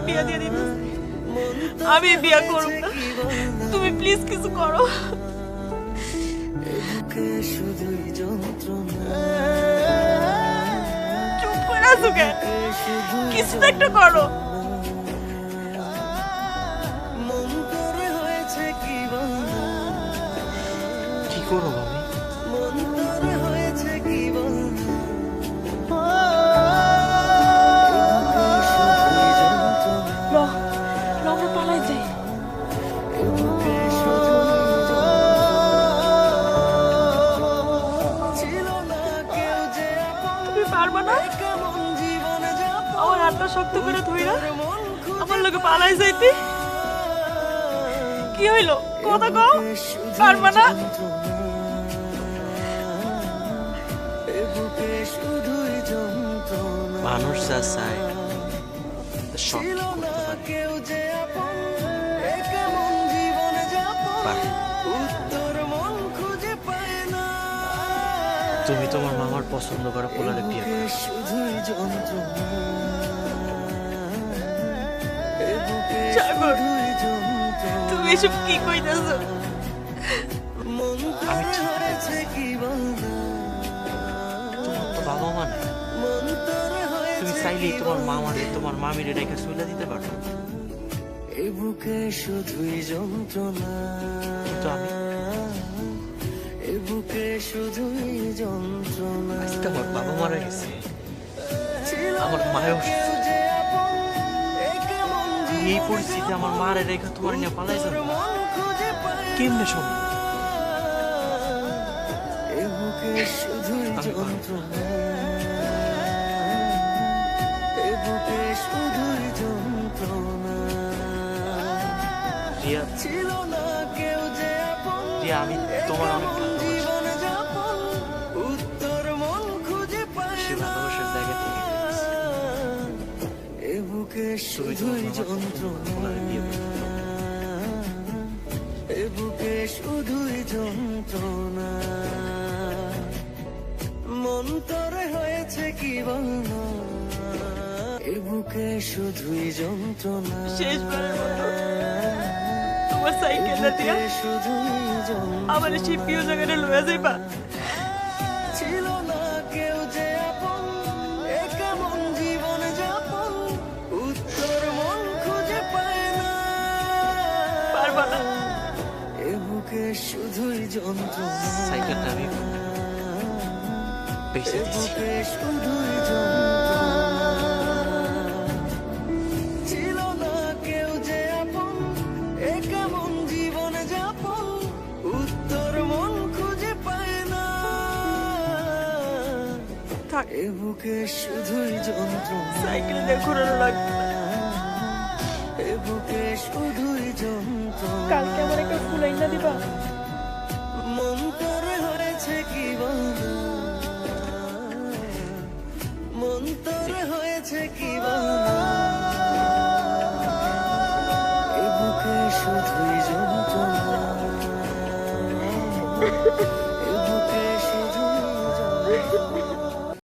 বিয়া দিয়ে দিতে। আমি বিয়া করব না, তুমি প্লিজ কিছু করো। চুপ করে আছো কেন? কিছু তো একটা করো। কি করো আমি? আমরা পালাই যাই। তুমি পারবা না? আমার হাতটা শক্ত করে ধইরা আমার লোকে পালাই যাইতে। কি হইলো কথা কও, পারবা না? মানুষ যা চায় তা সব করতে পারে। তুমি তোমার মামার পছন্দ করা পোলারে বিয়ে করো। সাগর, তুমি এসব কি কইতাছো? আমি ঠিক বলছি। তোমার তো বাবা মা নাই, তুমি চাইলেই তোমার মামারে তোমার মামিরে রেখে চলে দিতে পারো। কিন্তু আমি আজকে আমার বাবা মারা গেছে, আমার মায়ের এই পরিস্থিতি আমার মারে রেখে তোমার নিয়ে পালাই যাবে কেমনে সম্ভব? আমি পারবো না। রিয়া, রিয়া, আমি তোমার অনেক ভালোবাসি। সে ভালোবাসার জায়গা থেকে তুমি তোমার মামার বিয়ে করো। মন তরে হয়েছে কি বলনা, এ বুকে শুধুই যন্ত্রণা। শেষবারের মতো তোমার সাইকেলটা দিয়া আমার সেই প্রিয় জায়গাটা লয়ে যাইবা। ছিল না কেউ যে আপন, এ কেমন জীবন যাপন, উত্তর মন খুঁজে পায় না। পারবা না? এ বুকে শুধুই যন্ত্রণা, সাইকেলটা আমি বেঁচে দিচ্ছি। বুকে শুধুই যন্ত্রণা। ছিল না কেউ যে আপন, এ কেমন জীবন যাপন, উত্তর মন খুঁজে পায় না। থাক, এ বুকে শুধুই যন্ত্রণা, সাইকেল দিয়ে ঘোরানো লাগবে না। এ বুকে শুধুই যন্ত্রণা। কালকে আমার একটা ফুল আইনা দিবা? মন তরে হয়েছে কি বলনা, মন তরে হয়েছে কি বলনা, এ বুকে শুধুই যন্ত্রণা।